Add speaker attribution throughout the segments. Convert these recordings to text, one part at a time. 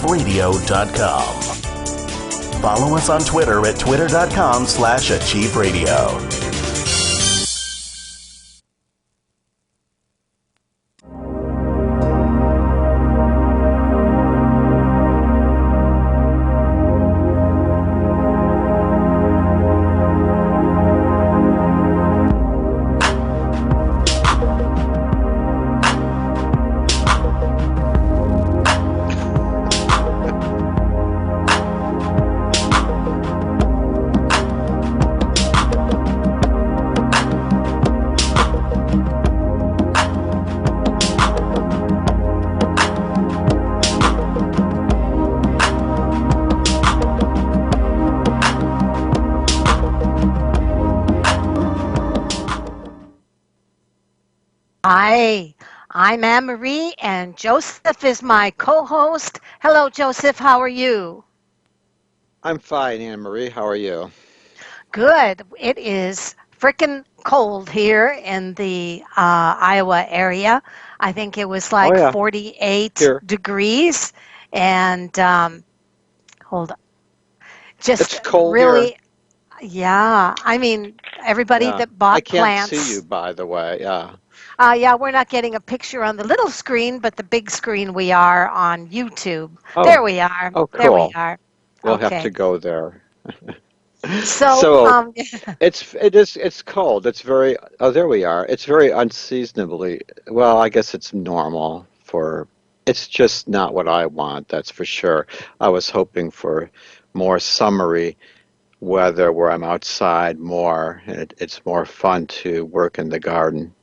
Speaker 1: AchieveRadio.com. Follow us on Twitter at twitter.com/AchieveRadio.
Speaker 2: Hi, I'm Anne-Marie, and Joseph is my co-host. Hello, Joseph. How are you?
Speaker 3: I'm fine, Anne-Marie. How are you?
Speaker 2: Good. It is frickin' cold here in the Iowa area. I think it was
Speaker 3: Oh,
Speaker 2: like
Speaker 3: yeah.
Speaker 2: 48
Speaker 3: Here.
Speaker 2: degrees, and hold on, just
Speaker 3: It's cold here.
Speaker 2: really, yeah. I mean, everybody
Speaker 3: Yeah.
Speaker 2: that
Speaker 3: I
Speaker 2: bought
Speaker 3: can't see
Speaker 2: plants.
Speaker 3: you, by the way. Yeah.
Speaker 2: Yeah, we're not getting a picture on the little screen, but the big screen we are on YouTube. There
Speaker 3: Oh,
Speaker 2: we are.
Speaker 3: oh,
Speaker 2: There we
Speaker 3: cool.
Speaker 2: are.
Speaker 3: We'll have to
Speaker 2: Okay.
Speaker 3: go there.
Speaker 2: So,
Speaker 3: So it's cold. It's very, oh, there we are. It's very unseasonably, well, I guess it's normal for, it's just not what I want, that's for sure. I was hoping for more summery weather where I'm outside more, and it's more fun to work in the garden.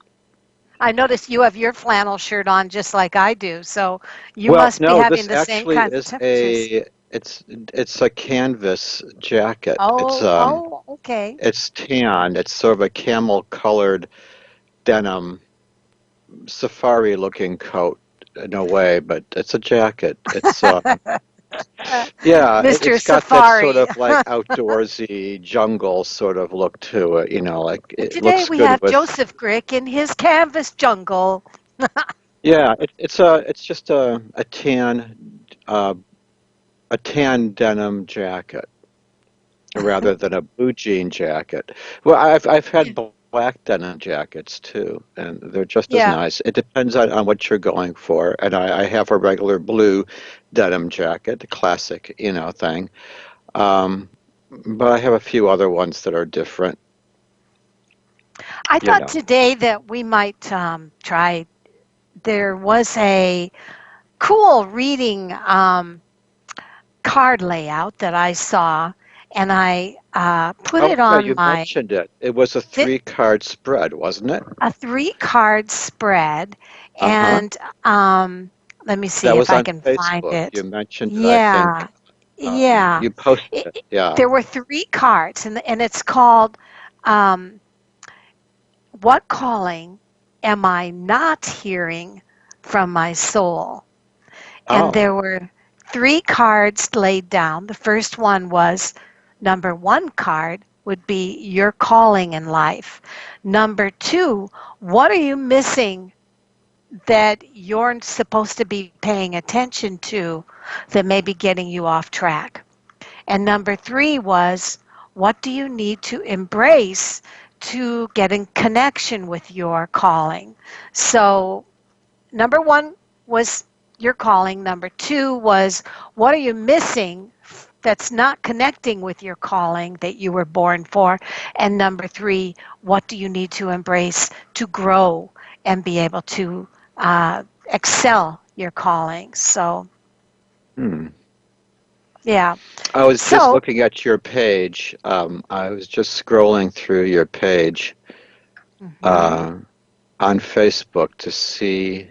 Speaker 2: I noticed you have your flannel shirt on just like I do. So you
Speaker 3: Well,
Speaker 2: must be
Speaker 3: no,
Speaker 2: having
Speaker 3: this
Speaker 2: the same
Speaker 3: actually
Speaker 2: kinds of
Speaker 3: is
Speaker 2: temperatures.
Speaker 3: it's a canvas jacket.
Speaker 2: Okay.
Speaker 3: It's tan. It's sort of a camel colored denim safari looking coat in a way, but it's a jacket. It's yeah,
Speaker 2: Mr.
Speaker 3: it's got that sort
Speaker 2: Safari.
Speaker 3: of like outdoorsy jungle sort of look to it, like
Speaker 2: And
Speaker 3: it
Speaker 2: today
Speaker 3: looks
Speaker 2: we
Speaker 3: good
Speaker 2: have
Speaker 3: with.
Speaker 2: Joseph Grick in his canvas jungle.
Speaker 3: Yeah, it's just uh a tan denim jacket rather than a blue jean jacket. Well, I've
Speaker 2: Yeah.
Speaker 3: had black denim jackets too, and they're just as
Speaker 2: Yeah.
Speaker 3: nice. It depends on what you're going for. And I have a regular blue denim jacket, the classic, thing. Um, but I have a few other ones that are different,
Speaker 2: I
Speaker 3: you
Speaker 2: thought
Speaker 3: know.
Speaker 2: today that we might try. There was a cool reading card layout that I saw, and I put
Speaker 3: Oh
Speaker 2: it
Speaker 3: yeah,
Speaker 2: on
Speaker 3: you
Speaker 2: my
Speaker 3: mentioned it. It was a
Speaker 2: th-
Speaker 3: three-card spread, wasn't it?
Speaker 2: a 3 card spread,
Speaker 3: Uh-huh.
Speaker 2: and let me see
Speaker 3: That
Speaker 2: if
Speaker 3: was
Speaker 2: I
Speaker 3: on
Speaker 2: can find
Speaker 3: Facebook. You
Speaker 2: it.
Speaker 3: mentioned it, I
Speaker 2: Yeah,
Speaker 3: think.
Speaker 2: yeah.
Speaker 3: You posted
Speaker 2: It,
Speaker 3: it.
Speaker 2: it-
Speaker 3: Yeah.
Speaker 2: there were 3 cards, and it's called um, "What Calling Am I Not Hearing from My Soul?" And
Speaker 3: Oh.
Speaker 2: there were 3 cards laid down. The first one was number 1 card would be your calling in life. Number 2, what are you missing that you're supposed to be paying attention to that may be getting you off track? And number 3 was, what do you need to embrace to get in connection with your calling? So number 1 was your calling. Number 2 was, what are you missing that's not connecting with your calling that you were born for? And number 3, what do you need to embrace to grow and be able to excel your calling? So,
Speaker 3: Hmm.
Speaker 2: yeah.
Speaker 3: I was just
Speaker 2: So,
Speaker 3: looking at your page. I was just scrolling through your page
Speaker 2: mhm.
Speaker 3: uh, on Facebook to see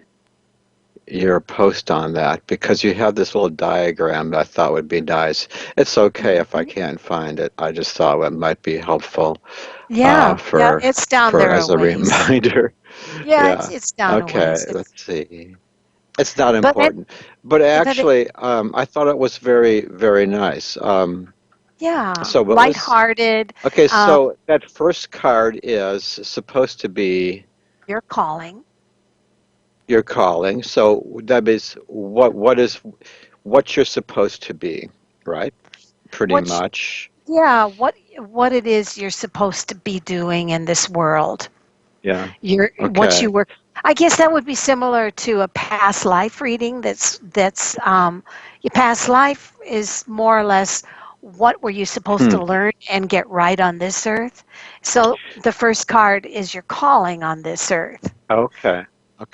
Speaker 3: your post on that because you have this little diagram that I thought would be nice. It's okay if I
Speaker 2: Mhm.
Speaker 3: can't find it. I just thought it might be helpful
Speaker 2: Yeah, yeah,
Speaker 3: for
Speaker 2: it's down there a
Speaker 3: as a
Speaker 2: ways.
Speaker 3: reminder.
Speaker 2: Yeah, it's
Speaker 3: Yeah.
Speaker 2: it's down a
Speaker 3: Okay.
Speaker 2: ways. It's
Speaker 3: Let's see. It's not
Speaker 2: but it,
Speaker 3: important, but
Speaker 2: but it,
Speaker 3: actually, I thought it was very, very nice.
Speaker 2: yeah,
Speaker 3: So what was
Speaker 2: lighthearted.
Speaker 3: okay?
Speaker 2: Um,
Speaker 3: So that first card is supposed to be
Speaker 2: your calling.
Speaker 3: your calling. So that means what is what you're supposed to be, right? Pretty
Speaker 2: What,
Speaker 3: much.
Speaker 2: yeah, what it is you're supposed to be doing in this world.
Speaker 3: Yeah.
Speaker 2: You're what
Speaker 3: Okay.
Speaker 2: you were. I guess that would be similar to a past life reading. Your past life is more or less what were you supposed
Speaker 3: Hmm.
Speaker 2: to learn and get right on this earth. So the first card is your calling on this earth,
Speaker 3: Okay.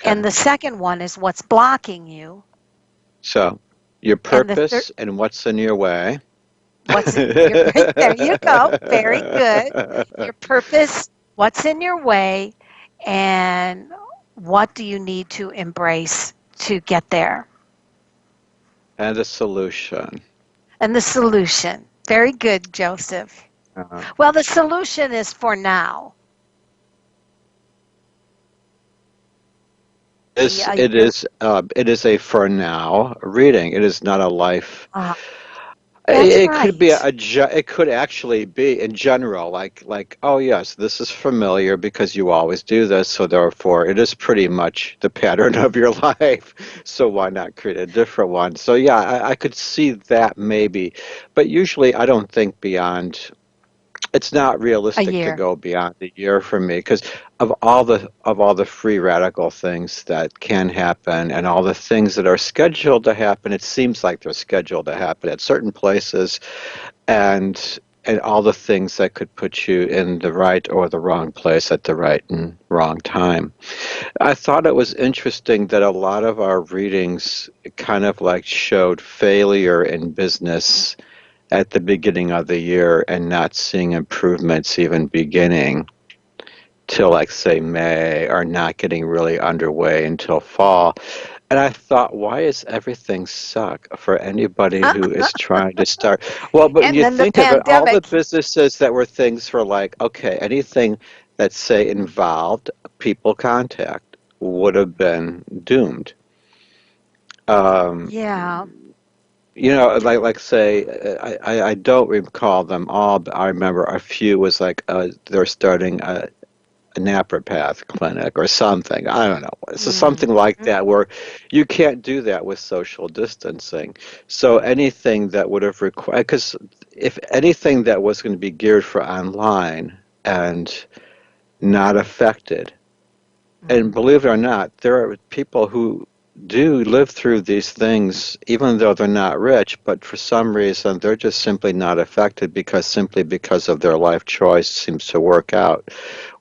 Speaker 2: and
Speaker 3: Okay.
Speaker 2: the second one is what's blocking you,
Speaker 3: So, your
Speaker 2: and the third
Speaker 3: purpose and what's in your way.
Speaker 2: what's in your. There you go. Very good. Your purpose, what's in your way, and what do you need to embrace to get there?
Speaker 3: And a solution.
Speaker 2: And the solution. Very good, Joseph.
Speaker 3: Uh,
Speaker 2: Well, the solution is for now. The your
Speaker 3: it is a for now reading. It is not a life.
Speaker 2: uh, that's
Speaker 3: It could be
Speaker 2: right.
Speaker 3: it could actually be in general, like, oh yes, this is familiar because you always do this, so therefore it is pretty much the pattern of your life. So why not create a different one? So yeah, I could see that maybe, but usually I don't think beyond. It's not
Speaker 2: A
Speaker 3: realistic to
Speaker 2: year.
Speaker 3: go beyond a year for me because of all the free radical things that can happen and all the things that are scheduled to happen. It seems like they're scheduled to happen at certain places, and all the things that could put you in the right or the wrong place at the right and wrong time. I thought it was interesting that a lot of our readings kind of like showed failure in business at the beginning of the year and not seeing improvements even beginning till like say May, or not getting really underway until fall. And I thought, why is everything suck for anybody who is trying to start? Well, but when
Speaker 2: And
Speaker 3: you
Speaker 2: then the
Speaker 3: think of it, all the
Speaker 2: pandemic.
Speaker 3: businesses that were things for like, okay, anything that say involved people contact would have been doomed. Um,
Speaker 2: Yeah.
Speaker 3: like say, I don't recall them all, but I remember a few was like they're starting a naturopath clinic or something. I don't know. So
Speaker 2: Mm.
Speaker 3: something like that where you can't do that with social distancing. So anything that would have required, because if anything that was going to be geared for online and not affected, and
Speaker 2: Mm-hmm.
Speaker 3: believe it or not, there are people who do live through these things even though they're not rich, but for some reason they're just simply not affected simply because of their life choice seems to work out,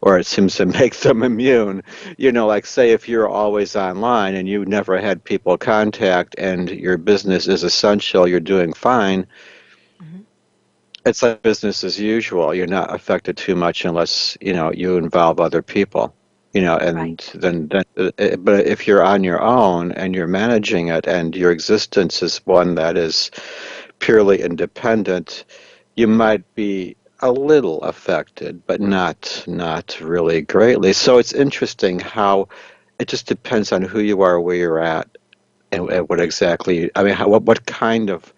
Speaker 3: or it seems to make them immune. Like say if you're always online and you never had people contact and your business is essential, you're doing fine.
Speaker 2: Hmm.
Speaker 3: It's like business as usual. You're not affected too much unless, you involve other people. And
Speaker 2: Right.
Speaker 3: but if you're on your own and you're managing it and your existence is one that is purely independent, you might be a little affected, but not really greatly. So it's interesting how it just depends on who you are, where you're at, and what exactly, I mean, what kind of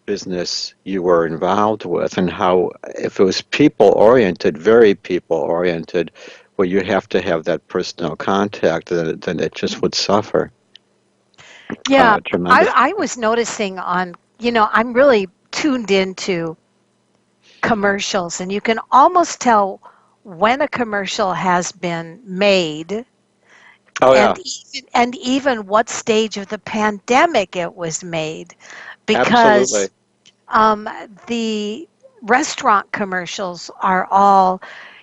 Speaker 3: business you were involved with, and how if it was people oriented, very people oriented, where you have to have that personal contact, then it just would suffer
Speaker 2: Yeah. I,
Speaker 3: tremendous.
Speaker 2: I was noticing I'm really tuned into commercials, and you can almost tell when a commercial has been made,
Speaker 3: Oh yeah,
Speaker 2: and even what stage of the pandemic it was made, because
Speaker 3: absolutely.
Speaker 2: the restaurant commercials are all,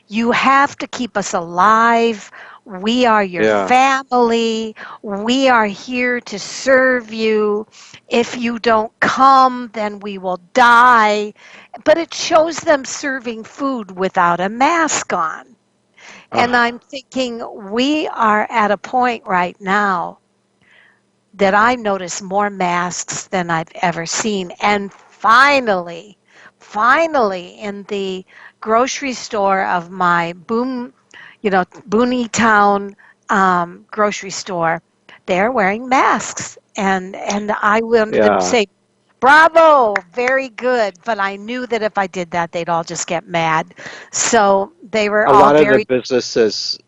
Speaker 2: you have to keep us alive. We are your
Speaker 3: Yeah.
Speaker 2: family. We are here to serve you. If you don't come, then we will die. But it shows them serving food without a mask on. And
Speaker 3: Oh,
Speaker 2: I'm thinking we are at a point right now that I notice more masks than I've ever seen. And finally, in the grocery store of my Booney Town grocery store, they're wearing masks. And I wanted to
Speaker 3: yeah.
Speaker 2: say, bravo, very good. But I knew that if I did that, they'd all just get mad. So they were
Speaker 3: A
Speaker 2: all
Speaker 3: lot of the
Speaker 2: very,
Speaker 3: businesses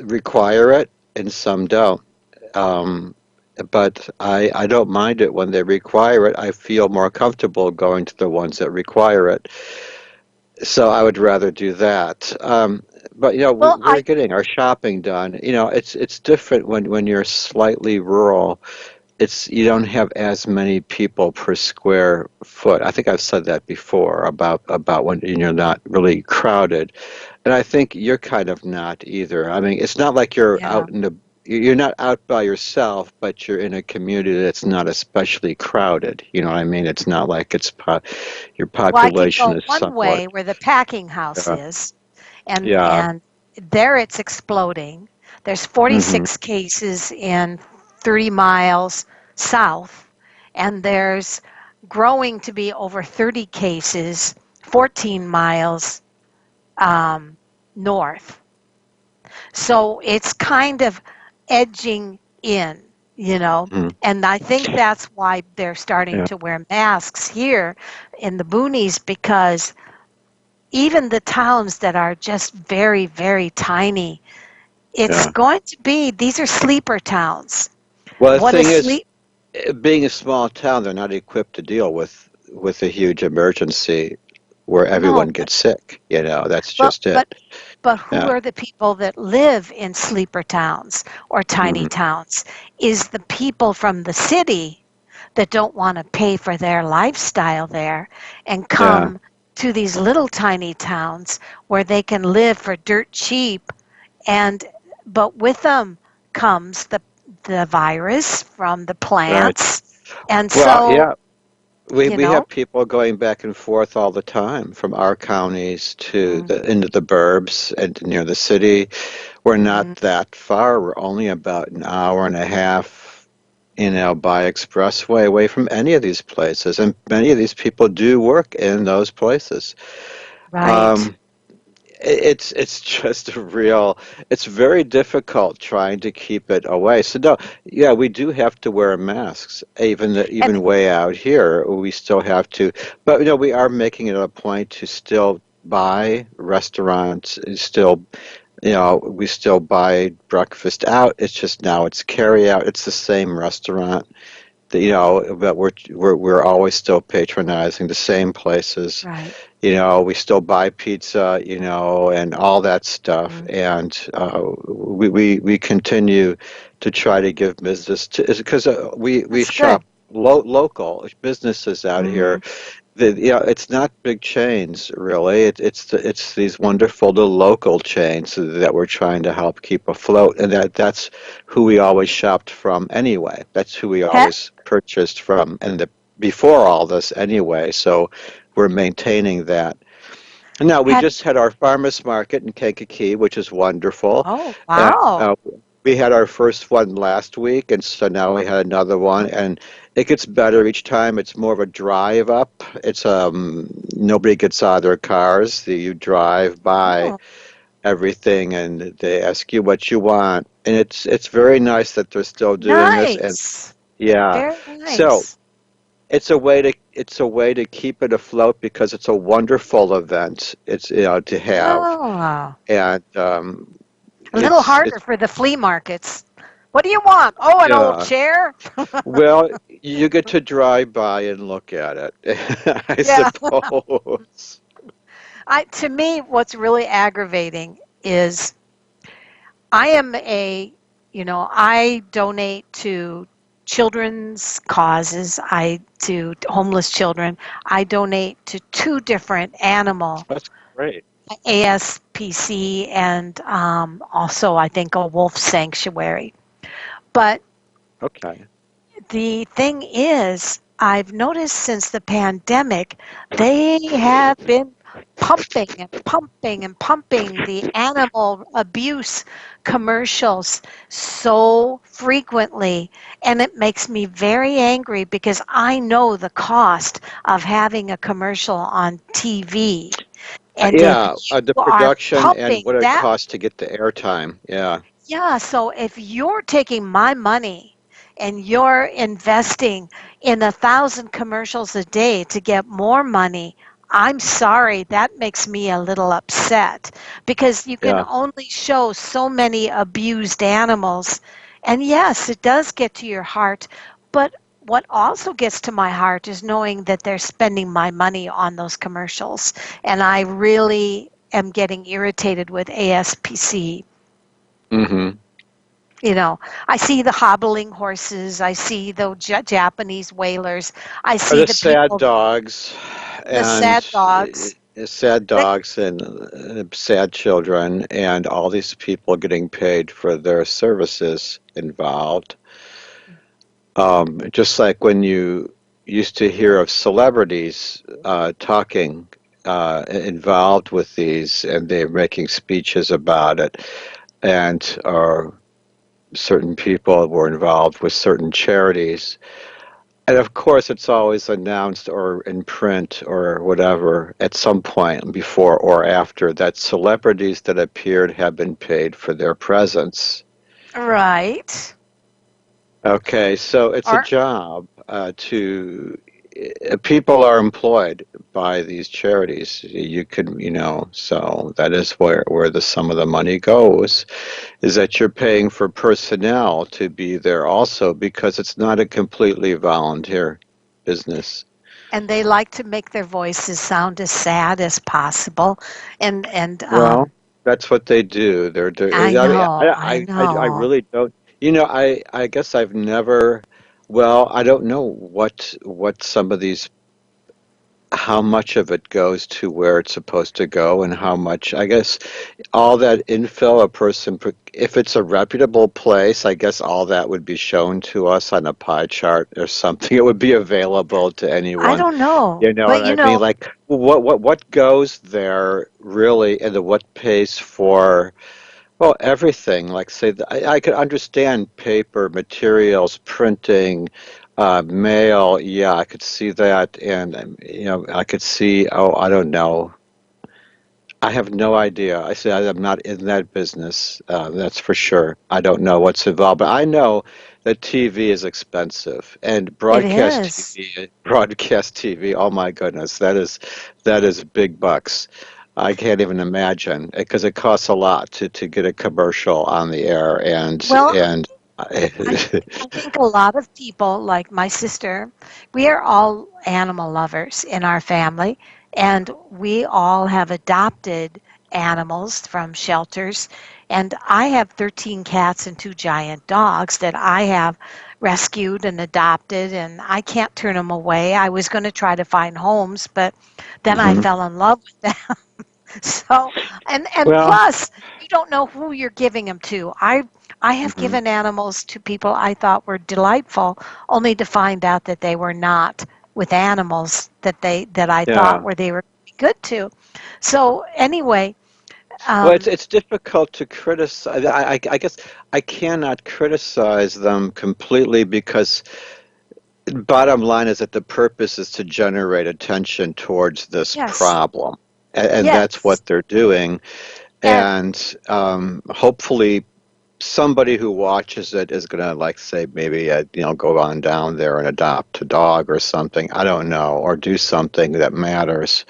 Speaker 3: require it, and some don't. Um, but I don't mind it when they require it. I feel more comfortable going to the ones that require it. So I would rather do that. But
Speaker 2: Well,
Speaker 3: we're getting our shopping done. It's different when you're slightly rural. It's you don't have as many people per square foot. I think I've said that before about when you're not really crowded. And I think you're kind of not either. I mean, it's not like
Speaker 2: yeah.
Speaker 3: you're not out by yourself, but you're in a community that's not especially crowded. You know what I mean? It's not like your
Speaker 2: Well, I can
Speaker 3: population
Speaker 2: go
Speaker 3: is
Speaker 2: one
Speaker 3: somewhat.
Speaker 2: way where the packing house
Speaker 3: Yeah.
Speaker 2: is, and
Speaker 3: Yeah.
Speaker 2: there it's exploding. There's
Speaker 3: Hmm.
Speaker 2: 46 cases in 30 miles south, and there's growing to be over 30 cases 14 miles um, north. So it's kind of edging in, you know.
Speaker 3: Hmm.
Speaker 2: And I think that's why they're starting
Speaker 3: Yeah.
Speaker 2: to wear masks here in the boonies, because even the towns that are just very, very tiny, it's
Speaker 3: Yeah.
Speaker 2: going to be, these are sleeper towns.
Speaker 3: Well, the
Speaker 2: What is
Speaker 3: thing is,
Speaker 2: sleep?
Speaker 3: being a small town, they're not equipped to deal with a huge emergency where everyone
Speaker 2: No,
Speaker 3: gets sick. That's
Speaker 2: but,
Speaker 3: just it.
Speaker 2: but, but who
Speaker 3: Yeah.
Speaker 2: are the people that live in sleeper towns or tiny
Speaker 3: Hmm.
Speaker 2: towns? Is the people from the city that don't want to pay for their lifestyle there and
Speaker 3: Yeah.
Speaker 2: come to these little tiny towns where they can live for dirt cheap, and but with them comes the virus from the
Speaker 3: Right.
Speaker 2: plants. And
Speaker 3: Well,
Speaker 2: so,
Speaker 3: yeah. We
Speaker 2: you
Speaker 3: we
Speaker 2: know,
Speaker 3: have people going back and forth all the time from our counties to
Speaker 2: mm,
Speaker 3: the into the burbs and near the city. We're not
Speaker 2: mhm,
Speaker 3: that far. We're only about an hour and a half, by expressway away from any of these places, and many of these people do work in those places.
Speaker 2: right.
Speaker 3: Um, it's just a real. It's very difficult trying to keep it away. So no, yeah, we do have to wear masks,
Speaker 2: And
Speaker 3: even way out here. We still have to, but we are making it a point to still buy restaurants. Still, we still buy breakfast out. It's just now it's carry out. It's the same restaurant. But we're always still patronizing the same places.
Speaker 2: right.
Speaker 3: We still buy pizza, and all that stuff.
Speaker 2: Mm,
Speaker 3: And we continue to try to give business to, because we
Speaker 2: that's good.
Speaker 3: shop local businesses out here.
Speaker 2: Hmm.
Speaker 3: It's not big chains really. It's these wonderful little local chains that we're trying to help keep afloat, and that's who we always shopped from anyway. That's who we
Speaker 2: Ha-
Speaker 3: always purchased from, and before all this anyway. So we're maintaining that. Now, we
Speaker 2: had
Speaker 3: just had our farmers market in Kankakee, which is wonderful.
Speaker 2: Oh,
Speaker 3: And
Speaker 2: wow.
Speaker 3: we had our first one last week, and so now we had another one, and it gets better each time. It's more of a drive up. It's nobody gets out of their cars. You drive by
Speaker 2: Oh,
Speaker 3: everything, and they ask you what you want, and it's very nice that they're still doing this. And
Speaker 2: nice.
Speaker 3: yeah,
Speaker 2: Very
Speaker 3: so
Speaker 2: nice.
Speaker 3: it's a way to keep it afloat because it's a wonderful event. It's to have,
Speaker 2: Oh,
Speaker 3: and
Speaker 2: a little
Speaker 3: it's
Speaker 2: harder for the flea markets. What do you want? Oh, an old
Speaker 3: yeah.
Speaker 2: chair?
Speaker 3: Well, you get to drive by and look at it, I
Speaker 2: Yeah.
Speaker 3: suppose.
Speaker 2: To me, what's really aggravating is I am I donate to children's causes. To homeless children. I donate to two different animal
Speaker 3: That's great.
Speaker 2: ASPC, and also I think a wolf sanctuary. But
Speaker 3: Okay.
Speaker 2: the thing is, I've noticed since the pandemic, they have been pumping and pumping and pumping the animal abuse commercials so frequently. And it makes me very angry because I know the cost of having a commercial on TV. And if
Speaker 3: Yeah, the
Speaker 2: you are
Speaker 3: production and
Speaker 2: pumping
Speaker 3: what it
Speaker 2: that,
Speaker 3: costs to get the airtime. Yeah,
Speaker 2: yeah, so if you're taking my money and you're investing in 1,000 commercials a day to get more money, I'm sorry, that makes me a little upset because you can
Speaker 3: yeah,
Speaker 2: only show so many abused animals And yes, it does get to your heart, but what also gets to my heart is knowing that they're spending my money on those commercials. And I really am getting irritated with ASPC.
Speaker 3: Mm-hmm.
Speaker 2: I see the hobbling horses, I see the Japanese whalers, I
Speaker 3: Or
Speaker 2: see
Speaker 3: the
Speaker 2: the
Speaker 3: sad
Speaker 2: people,
Speaker 3: dogs,
Speaker 2: the
Speaker 3: and
Speaker 2: sad dogs.
Speaker 3: sad
Speaker 2: That,
Speaker 3: dogs and sad children, and all these people getting paid for their services involved. Just like when you used to hear of celebrities talking involved with these, and they're making speeches about it, and certain people were involved with certain charities. And of course, it's always announced or in print or whatever at some point before or after that celebrities that appeared have been paid for their presence.
Speaker 2: right.
Speaker 3: Okay, so it's a
Speaker 2: Or
Speaker 3: job to people are employed by these charities. You could, so that is where the some of the money goes, is that you're paying for personnel to be there also because it's not a completely volunteer business.
Speaker 2: and they like to make their voices sound as sad as possible. And
Speaker 3: Well, that's what they do.
Speaker 2: I
Speaker 3: I mean,
Speaker 2: know, I
Speaker 3: I
Speaker 2: know.
Speaker 3: really don't. I guess I've never. Well, I don't know what some of these how much of it goes to where it's supposed to go and how much I guess all that info a person if it's a reputable place, I guess all that would be shown to us on a pie chart or something. It would be available to
Speaker 2: I
Speaker 3: anyone.
Speaker 2: don't know,
Speaker 3: You know
Speaker 2: but
Speaker 3: what I mean? Like what goes there really, and then what pays for, well, everything. Like say, I could understand paper materials, printing, mail. Yeah, I could see that, and I could see. Oh, I don't know. I have no idea. I say I'm not in that business. That's for sure. I don't know what's involved, but I know that TV is expensive, and
Speaker 2: it is.
Speaker 3: broadcast TV. Oh my goodness, that is big bucks. I can't even imagine because it costs a lot to get a commercial on the air,
Speaker 2: Well,
Speaker 3: and
Speaker 2: I think a lot of people, like my sister, we are all animal lovers in our family, and we all have adopted animals from shelters. And I have 13 cats and two giant dogs that I have rescued and adopted, and I can't turn them away. I was going to try to find homes, but then I
Speaker 3: Mhm.
Speaker 2: fell in love with them. So, and
Speaker 3: Well,
Speaker 2: plus, you don't know who you're giving them to. I have
Speaker 3: mhm.
Speaker 2: given animals to people I thought were delightful, only to find out that they were not with animals that I thought
Speaker 3: Yeah.
Speaker 2: were they were good to. So anyway,
Speaker 3: Well, it's
Speaker 2: um,
Speaker 3: it's difficult to criticize. I guess I cannot criticize them completely because bottom line is that the purpose is to generate attention towards this
Speaker 2: yes,
Speaker 3: problem, and that's
Speaker 2: yes,
Speaker 3: what they're doing.
Speaker 2: and
Speaker 3: And hopefully, somebody who watches it is going to, like, say, maybe go on down there and adopt a dog or something. I don't know, or do something that matters.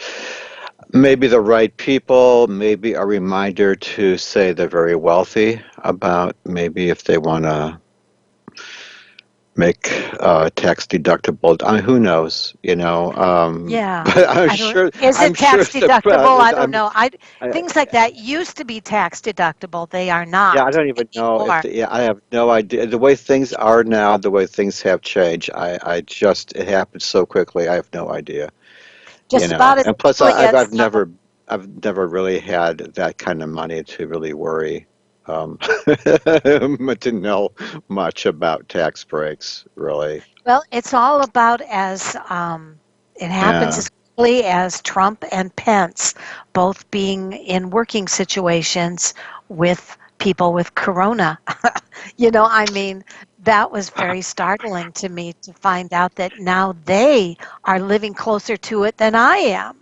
Speaker 3: Maybe the right people, maybe a reminder to, say, the very wealthy about maybe if they want to make tax deductible. I mean, who knows,
Speaker 2: yeah.
Speaker 3: but I'm
Speaker 2: I don't.
Speaker 3: sure,
Speaker 2: Is
Speaker 3: I'm
Speaker 2: it
Speaker 3: sure
Speaker 2: tax
Speaker 3: the,
Speaker 2: deductible? I don't
Speaker 3: I'm,
Speaker 2: know.
Speaker 3: I,
Speaker 2: Things like that used to be tax deductible. They are
Speaker 3: yeah, I
Speaker 2: not
Speaker 3: don't even know if
Speaker 2: anymore.
Speaker 3: yeah, I have no idea. The way things are now, the way things have changed, it happens so quickly. I have no idea,
Speaker 2: Just about as
Speaker 3: and plus,
Speaker 2: quickly as
Speaker 3: I've never really had that kind of money to really worry, to know much about tax breaks, really.
Speaker 2: well, it's all about as it happens
Speaker 3: Yeah.
Speaker 2: as quickly as Trump and Pence both being in working situations with people with corona. I mean, that was very startling to me to find out that now they are living closer to it than I am.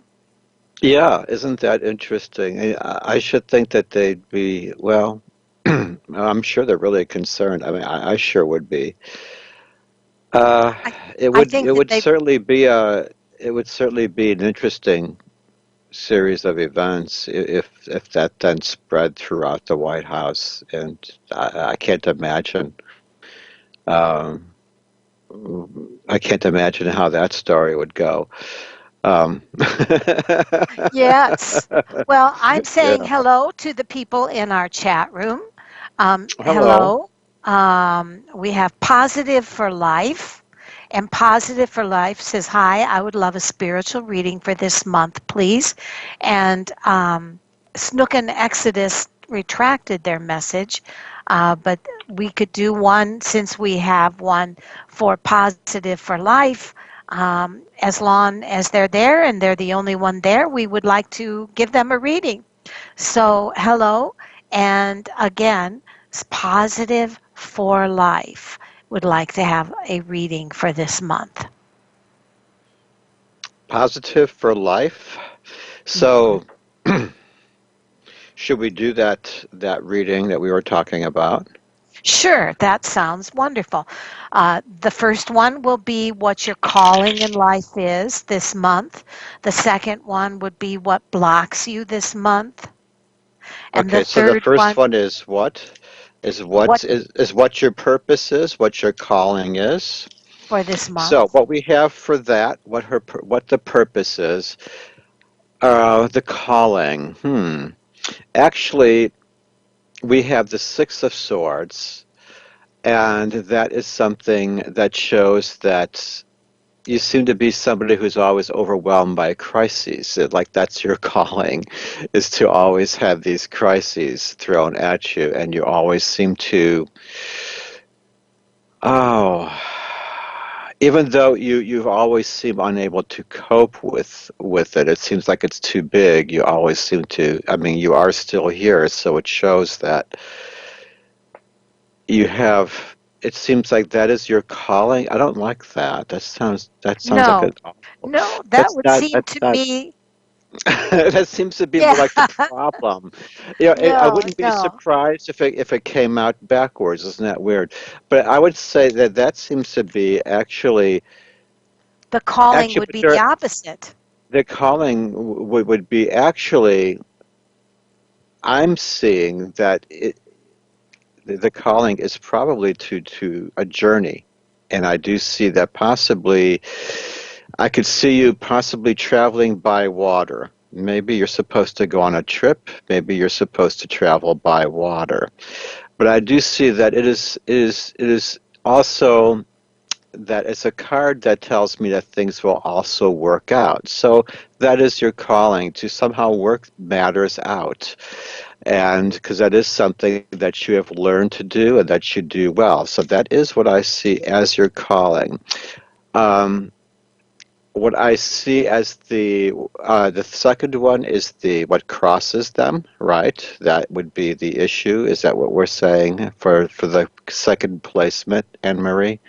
Speaker 3: Yeah, isn't that interesting? I should think that they'd be, well, I'm sure they're really concerned. I mean, I sure would be. Uh,
Speaker 2: I
Speaker 3: it
Speaker 2: I
Speaker 3: would
Speaker 2: think that they
Speaker 3: it would certainly be an interesting series of events if that then spread throughout the White House, and I can't imagine. Um, I can't imagine how that story would go. Um,
Speaker 2: Yes. Well, I'm saying
Speaker 3: yeah.
Speaker 2: hello to the people in our chat room.
Speaker 3: Hello.
Speaker 2: Hello. We have Positive for Life. And Positive for Life says, "Hi, I would love a spiritual reading for this month, please." And Snook and Exodus retracted their message, but we could do one since we have one for Positive for Life. As long as they're there and they're the only one there, we would like to give them a reading. So, hello, and again, Positive for Life would like to have a reading for this month.
Speaker 3: Positive for life.
Speaker 2: Mhm.
Speaker 3: So, should we do that reading that we were talking about?
Speaker 2: Sure, that sounds wonderful. The first one will be what your calling in life is this month. The second one would be what blocks you this month. And the
Speaker 3: Okay, so the
Speaker 2: third
Speaker 3: first
Speaker 2: one,
Speaker 3: one is what?
Speaker 2: what
Speaker 3: Is what your purpose is, what your calling is.
Speaker 2: for this
Speaker 3: So
Speaker 2: month.
Speaker 3: what we have for that, what the purpose is, the calling. Actually, we have the Six of Swords, and that is something that shows that you seem to be somebody who's always overwhelmed by crises. Like that's your calling, is to always have these crises thrown at you, and you always seem to, oh, even though you've always seem unable to cope with it. It seems like it's too big. You always seem to. I mean, you are still here, so it shows that you have. It seems like that is your calling. I don't like that. That sounds like
Speaker 2: No,
Speaker 3: an awful.
Speaker 2: no, that
Speaker 3: That's
Speaker 2: would
Speaker 3: not.
Speaker 2: seem
Speaker 3: That's
Speaker 2: to
Speaker 3: not.
Speaker 2: me,
Speaker 3: That seems to be
Speaker 2: yeah,
Speaker 3: like the problem. I
Speaker 2: no,
Speaker 3: wouldn't be
Speaker 2: no.
Speaker 3: surprised if it came out backwards. Isn't that weird? But I would say that that seems to be
Speaker 2: The calling
Speaker 3: actually,
Speaker 2: would
Speaker 3: but
Speaker 2: be the opposite.
Speaker 3: the calling would be actually. I'm seeing that the calling is probably to a journey, and I do see that possibly. I could see you possibly traveling by water. Maybe you're supposed to go on a trip. Maybe you're supposed to travel by water. But I do see that it is also that it's a card that tells me that things will also work out. So that is your calling to somehow work matters out. And because that is something that you have learned to do and that you do well. So that is what I see as your calling. Um, what I see as the second one is the what crosses them, right? That would be the issue. Is that what we're saying for the second placement, Anne Marie?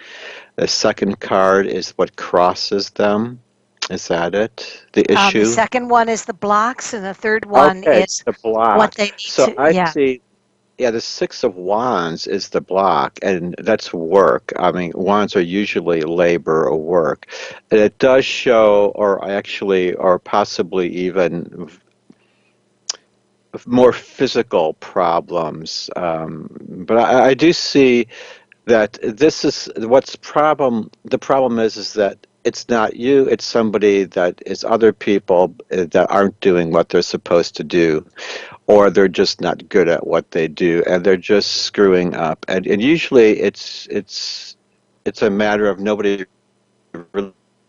Speaker 3: The second card is what crosses them. Is that it? The
Speaker 2: The
Speaker 3: issue?
Speaker 2: second one is the blocks, and the third one
Speaker 3: Okay,
Speaker 2: is
Speaker 3: the
Speaker 2: what
Speaker 3: block.
Speaker 2: they need
Speaker 3: So
Speaker 2: to,
Speaker 3: I
Speaker 2: yeah.
Speaker 3: see, yeah, the Six of Wands is the block, and that's work. I mean, wands are usually labor or work. And it does show, or actually, or possibly even more physical problems. But I do see that this is what's problem. The problem is that it's not you, it's somebody that is other people that aren't doing what they're supposed to do, or they're just not good at what they do, and they're just screwing up. And usually it's a matter of nobody really realizes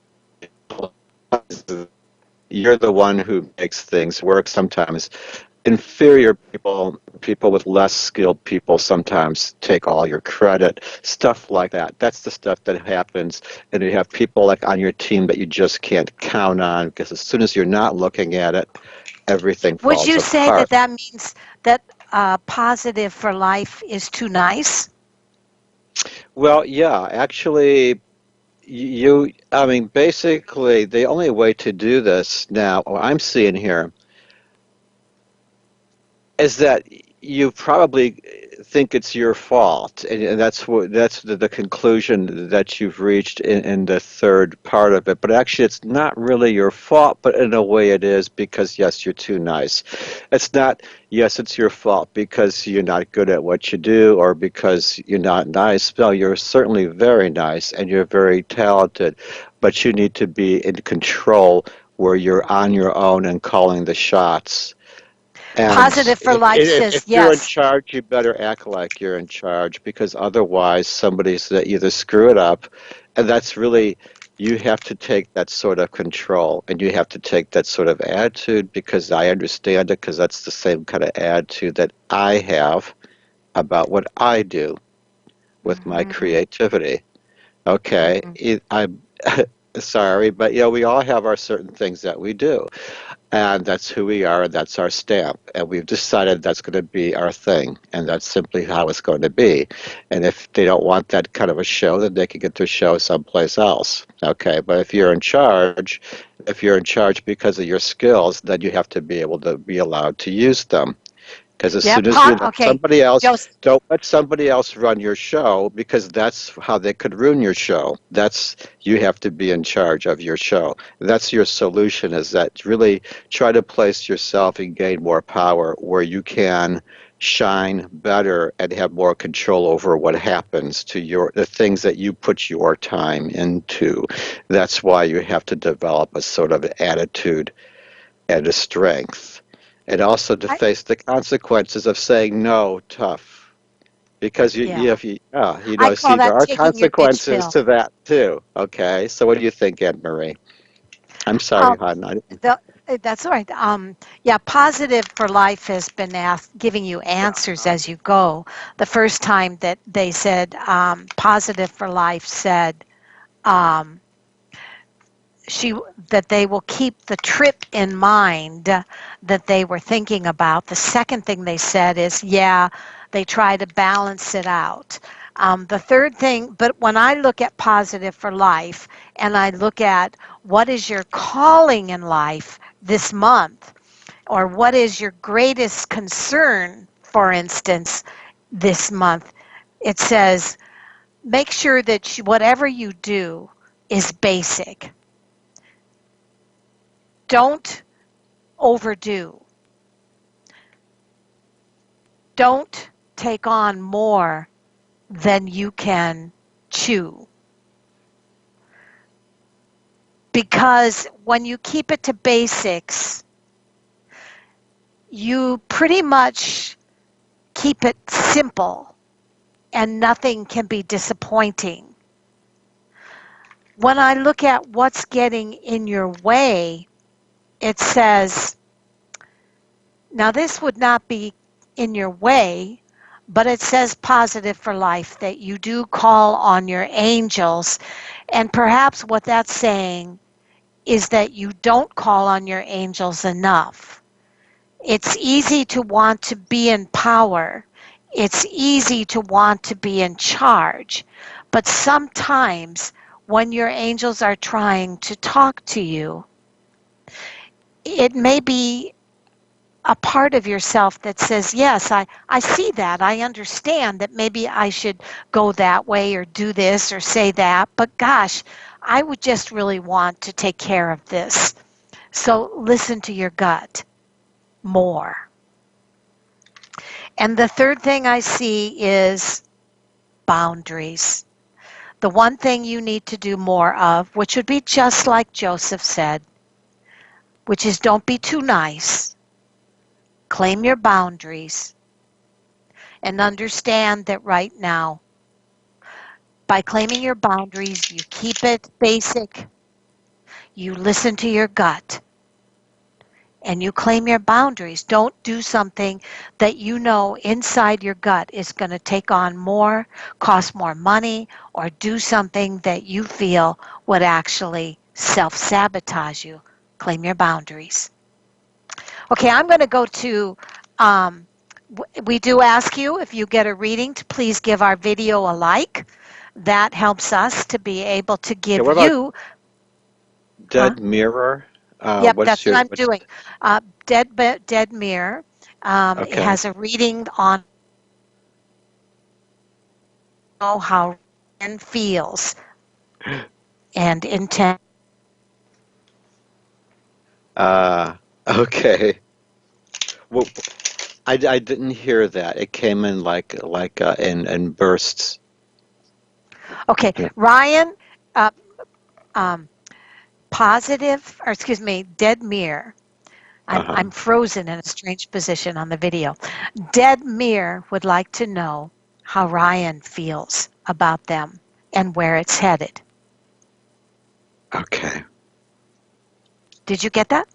Speaker 3: you're the one who makes things work sometimes. Inferior people with less skilled people sometimes take all your credit, stuff like that. That's the stuff that happens, and you have people like on your team that you just can't count on because as soon as you're not looking at it, everything
Speaker 2: Would
Speaker 3: falls
Speaker 2: you say that
Speaker 3: apart.
Speaker 2: that means that positive for life is too nice?
Speaker 3: Well, yeah, actually, I mean, basically, the only way to do this now, what I'm seeing here, is that you probably think it's your fault, and that's the conclusion that you've reached in the third part of it. But actually, it's not really your fault, but in a way it is, because yes, you're too nice. It's not, yes, it's your fault because you're not good at what you do or because you're not nice. No, you're certainly very nice and you're very talented, but you need to be in control where you're on your own and calling the shots. And
Speaker 2: Positive for life says
Speaker 3: if you're in
Speaker 2: yes.
Speaker 3: charge, you better act like you're in charge, because otherwise somebody's that either screw it up, and that's really, you have to take that sort of control and you have to take that sort of attitude, because I understand it, because that's the same kind of attitude that I have about what I do with my
Speaker 2: Hmm.
Speaker 3: creativity. Okay,
Speaker 2: Hmm.
Speaker 3: I'm sorry, but we all have our certain things that we do. And that's who we are, and that's our stamp. And we've decided that's going to be our thing, and that's simply how it's going to be. And if they don't want that kind of a show, then they can get their show someplace else. Okay, but if you're in charge because of your skills, then you have to be able to be allowed to use them. Because as
Speaker 2: Yeah.
Speaker 3: soon as you let
Speaker 2: Okay.
Speaker 3: somebody else,
Speaker 2: Joseph.
Speaker 3: don't let somebody else run your show, because that's how they could ruin your show. That's, you have to be in charge of your show. That's your solution, is that really try to place yourself and gain more power where you can shine better and have more control over what happens to the things that you put your time into. That's why you have to develop a sort of attitude and a strength, and also to
Speaker 2: I,
Speaker 3: face the consequences of saying no tough. Because
Speaker 2: yeah.
Speaker 3: if you,
Speaker 2: I call
Speaker 3: see, there
Speaker 2: that
Speaker 3: are
Speaker 2: taking your bitch
Speaker 3: consequences
Speaker 2: pill.
Speaker 3: to that too. Okay, so what do you think, Anne Marie? I'm sorry,
Speaker 2: Um,
Speaker 3: hon.
Speaker 2: the, that's all right. Yeah, positive for life has been giving you
Speaker 3: Yeah.
Speaker 2: answers as you go. The first time that they said positive for life said um, she that they will keep the trip in mind that they were thinking about. The second thing they said is, yeah, they try to balance it out. The third thing, but when I look at positive for life and I look at what is your calling in life this month, or what is your greatest concern, for instance, this month, it says, make sure that whatever you do is basic. Don't overdo. Don't take on more than you can chew. Because when you keep it to basics, you pretty much keep it simple and nothing can be disappointing. When I look at what's getting in your way, it says, now this would not be in your way, but it says positive for life, that you do call on your angels. And perhaps what that's saying is that you don't call on your angels enough. It's easy to want to be in power. It's easy to want to be in charge. But sometimes when your angels are trying to talk to you, it may be a part of yourself that says, yes, I see that. I understand that maybe I should go that way or do this or say that. But gosh, I would just really want to take care of this. So listen to your gut more. And the third thing I see is boundaries. The one thing you need to do more of, which would be just like Joseph said, which is don't be too nice. Claim your boundaries and understand that right now, by claiming your boundaries, you keep it basic, you listen to your gut, and you claim your boundaries. Don't do something that you know inside your gut is going to take on more, cost more money, or do something that you feel would actually self sabotage you. Claim your boundaries. Okay, I'm going to go to. Um, we do ask you, if you get a reading, to please give our video a like. That helps us to be able to
Speaker 3: Okay,
Speaker 2: give
Speaker 3: what about
Speaker 2: you. Huh?
Speaker 3: Dead Mirror?
Speaker 2: Yep,
Speaker 3: What's
Speaker 2: that's what
Speaker 3: your
Speaker 2: I'm
Speaker 3: what's
Speaker 2: doing. Dead Mirror. It
Speaker 3: okay?
Speaker 2: has a reading on know how Ryan feels and intend.
Speaker 3: Okay. Well, I didn't hear that. It came in in bursts.
Speaker 2: Okay,
Speaker 3: Yeah.
Speaker 2: Ryan, uh, um, positive, or excuse me, dead mirror.
Speaker 3: Uh-huh.
Speaker 2: I'm frozen in a strange position on the video. Dead mirror would like to know how Ryan feels about them and where it's headed.
Speaker 3: Okay.
Speaker 2: Did you get that?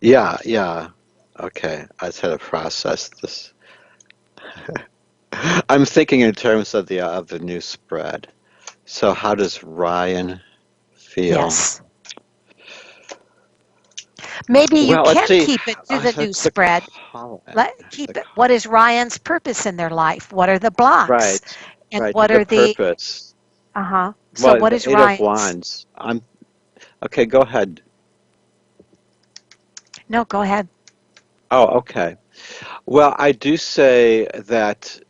Speaker 3: Yeah, yeah. Okay. I just had to process this. I'm thinking in terms of the new spread. So how does Ryan feel?
Speaker 2: Yes. Maybe you
Speaker 3: Well, let's
Speaker 2: can
Speaker 3: see.
Speaker 2: keep it to the new
Speaker 3: That's the
Speaker 2: spread.
Speaker 3: column.
Speaker 2: Let
Speaker 3: The
Speaker 2: keep it. What
Speaker 3: column.
Speaker 2: is Ryan's purpose in their life? What are the blocks?
Speaker 3: Right.
Speaker 2: And
Speaker 3: Right.
Speaker 2: what
Speaker 3: The
Speaker 2: are the
Speaker 3: purpose.
Speaker 2: So
Speaker 3: Well,
Speaker 2: what
Speaker 3: the
Speaker 2: is
Speaker 3: Eight of
Speaker 2: Ryan's?
Speaker 3: Wands. I'm okay. Go ahead.
Speaker 2: No, go ahead.
Speaker 3: Oh, okay. Well, I do say that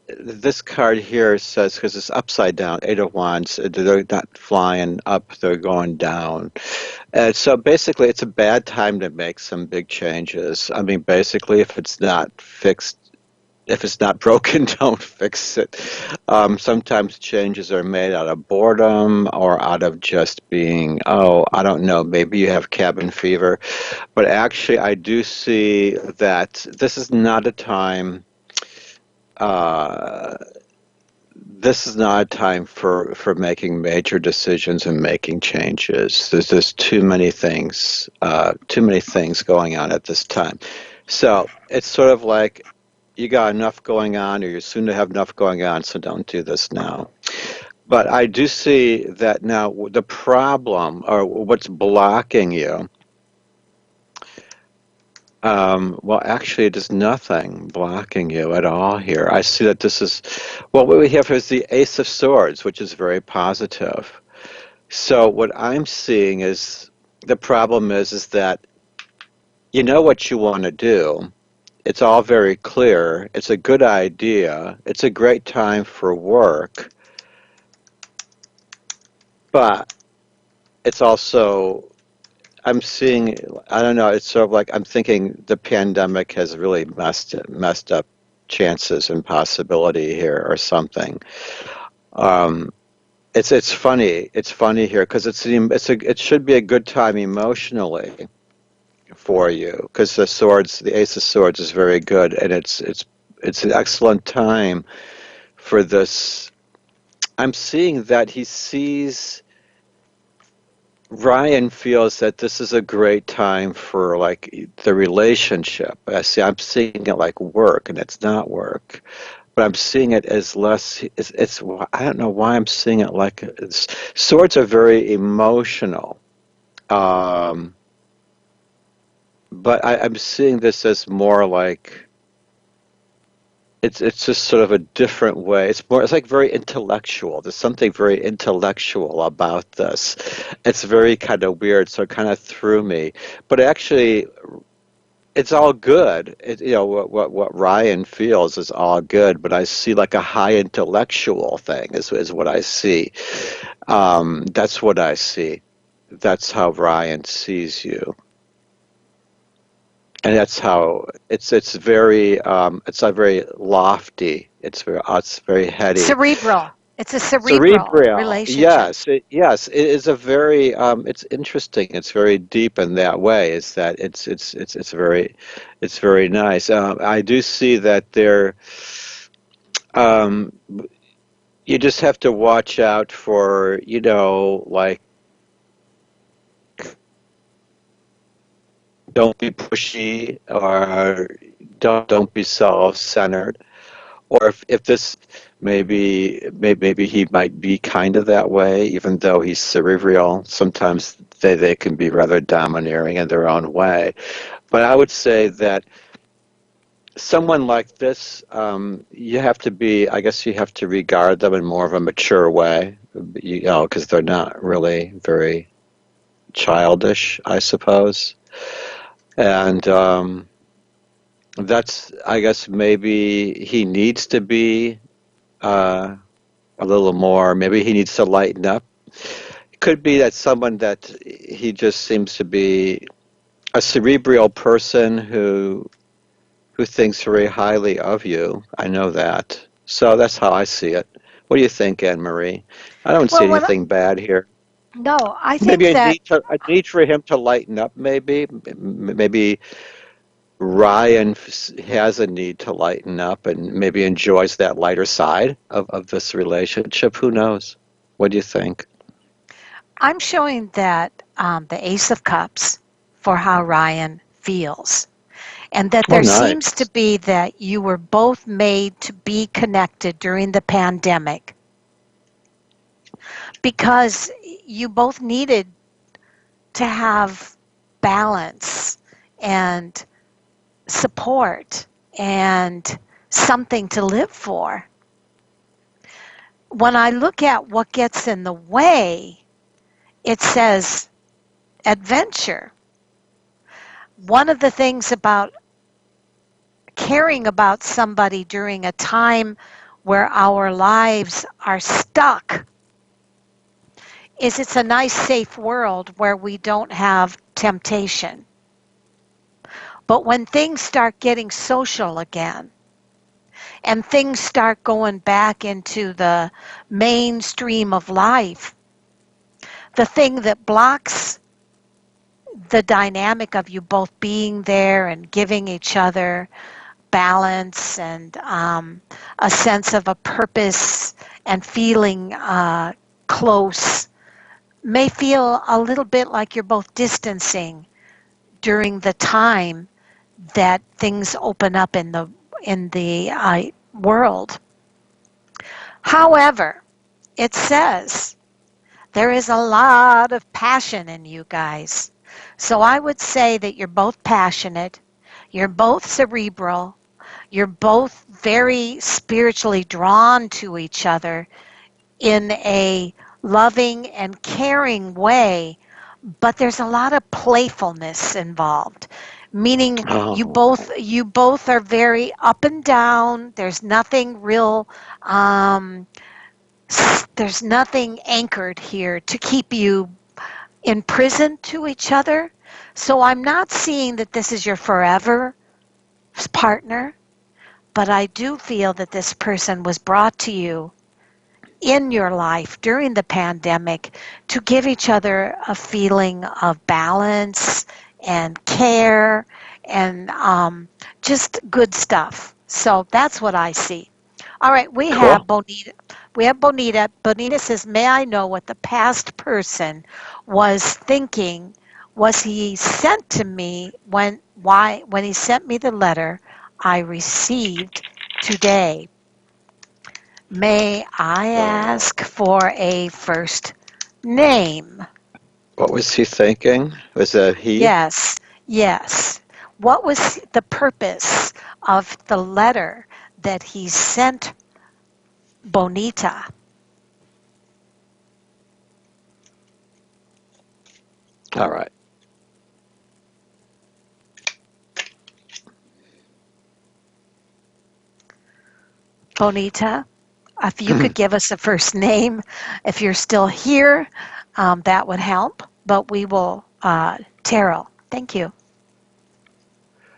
Speaker 3: this card here says, because it's upside down, Eight of Wands, they're not flying up, they're going down. And so basically, it's a bad time to make some big changes. I mean, basically, if it's not fixed, if it's not broken, don't fix it. Sometimes changes are made out of boredom or out of just being, oh, I don't know, maybe you have cabin fever. But actually, I do see that this is not a time. Uh, this is not a time for making major decisions and making changes. There's just too many things going on at this time. So it's sort of like you got enough going on, or you're soon to have enough going on, so don't do this now. But I do see that now the problem, or what's blocking you, well, actually, there's nothing blocking you at all here. I see that this is, well, what we have is the Ace of Swords, which is very positive. So what I'm seeing is the problem is that you know what you want to do. It's all very clear. It's a good idea. It's a great time for work, but it's also I'm seeing, I don't know, it's sort of like I'm thinking the pandemic has really messed up chances and possibility here or something. Um, it's funny. It's funny here because it should be a good time emotionally for you because the Ace of Swords is very good, and it's an excellent time for this. I'm seeing that he sees Ryan feels that this is a great time for like the relationship. I'm seeing it like work, and it's not work, but I'm seeing it as less. It's I don't know why I'm seeing it like swords are very emotional, um, but I'm seeing this as more like it's just sort of a different way. It's like very intellectual. There's something very intellectual about this. It's very kind of weird, so it kind of threw me. But actually, it's all good. What Ryan feels is all good. But I see like a high intellectual thing is what I see. That's what I see. That's how Ryan sees you. And that's how it's a very lofty. It's very heady.
Speaker 2: Cerebral. It's a cerebral
Speaker 3: Cerebral,
Speaker 2: relationship.
Speaker 3: yes, it is a very it's interesting. It's very deep in that way. Is that it's very nice. I do see that there. Um, you just have to watch out for like don't be pushy or don't be self-centered. Or if this maybe he might be kind of that way, even though he's cerebral. Sometimes they can be rather domineering in their own way. But I would say that someone like this, you have to be. I guess you have to regard them in more of a mature way, because they're not really very childish, I suppose. And that's, I guess, maybe he needs to be. Uh, a little more. Maybe he needs to lighten up. It could be that someone that he just seems to be a cerebral person who thinks very highly of you. I know that. So that's how I see it. What do you think, Anne Marie? I don't see
Speaker 2: Well,
Speaker 3: anything bad here.
Speaker 2: no, I
Speaker 3: Maybe
Speaker 2: think that
Speaker 3: a need for him to lighten up. Maybe Ryan has a need to lighten up and maybe enjoys that lighter side of this relationship. Who knows? What do you think?
Speaker 2: I'm showing that the Ace of Cups for how Ryan feels. And that
Speaker 3: Oh,
Speaker 2: there seems to
Speaker 3: nice.
Speaker 2: be that you were both made to be connected during the pandemic because you both needed to have balance and support and something to live for. When I look at what gets in the way, it says adventure. One of the things about caring about somebody during a time where our lives are stuck is it's a nice safe world where we don't have temptation. But when things start getting social again and things start going back into the mainstream of life, the thing that blocks the dynamic of you both being there and giving each other balance and a sense of a purpose and feeling close may feel a little bit like you're both distancing during the time that things open up in the world. However, it says there is a lot of passion in you guys. So I would say that you're both passionate, you're both cerebral, you're both very spiritually drawn to each other in a loving and caring way, but there's a lot of playfulness involved, meaning
Speaker 3: Oh,
Speaker 2: you both are very up and down. There's nothing real um, there's nothing anchored here to keep you imprisoned to each other. So I'm not seeing that this is your forever partner, but I do feel that this person was brought to you in your life during the pandemic to give each other a feeling of balance and care and just good stuff. So that's what I see. All right, we have
Speaker 3: cool.
Speaker 2: Bonita. We have Bonita. Bonita says, "May I know what the past person was thinking? Was he sent to me when he sent me the letter I received today? May I ask for a first name?"
Speaker 3: What was he thinking? Was that he?
Speaker 2: Yes, yes. What was the purpose of the letter that he sent Bonita?
Speaker 3: All right.
Speaker 2: Bonita, if you could give us a first name, if you're still here, that would help. But we will, Terrell, thank you.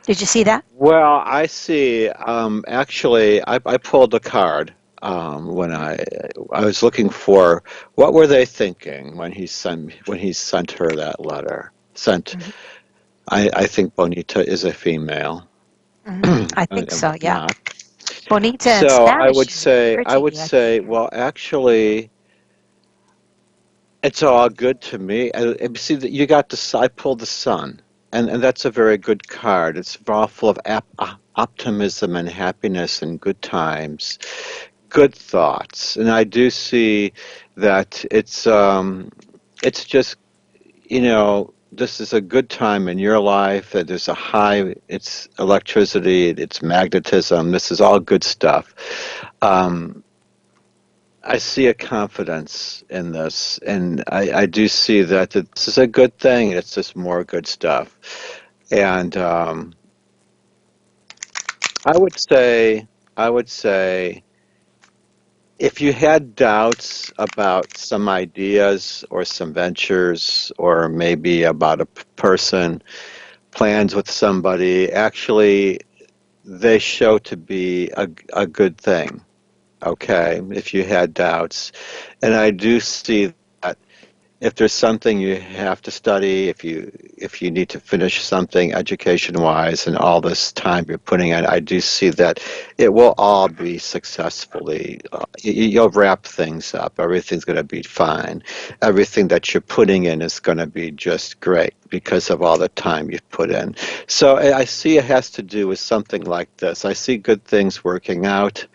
Speaker 2: Did you see that?
Speaker 3: Well, I see. Actually, I pulled a card when I was looking for what were they thinking when he sent her that letter. Sent.
Speaker 2: Hmm.
Speaker 3: I think Bonita is a female,
Speaker 2: Hmm. I think
Speaker 3: and
Speaker 2: so, yeah.
Speaker 3: whatnot.
Speaker 2: Bonita in
Speaker 3: So
Speaker 2: Spanish is
Speaker 3: I
Speaker 2: pretty,
Speaker 3: would
Speaker 2: I think.
Speaker 3: say, well, actually, it's all good to me. And see that you got the I pulled the sun, and that's a very good card. It's all full of optimism and happiness and good times, good thoughts, and I do see that it's just this is a good time in your life. That there's a high, it's electricity, it's magnetism. This is all good stuff. Um, I see a confidence in this, and I do see that this is a good thing. It's just more good stuff, and I would say, I would say, if you had doubts about some ideas or some ventures or maybe about a person, plans with somebody, actually they show to be a good thing. Okay, if you had doubts. And I do see that if there's something you have to study, if you need to finish something education-wise and all this time you're putting in, I do see that it will all be successfully. You'll wrap things up. Everything's going to be fine. Everything that you're putting in is going to be just great because of all the time you've put in. So I see it has to do with something like this. I see good things working out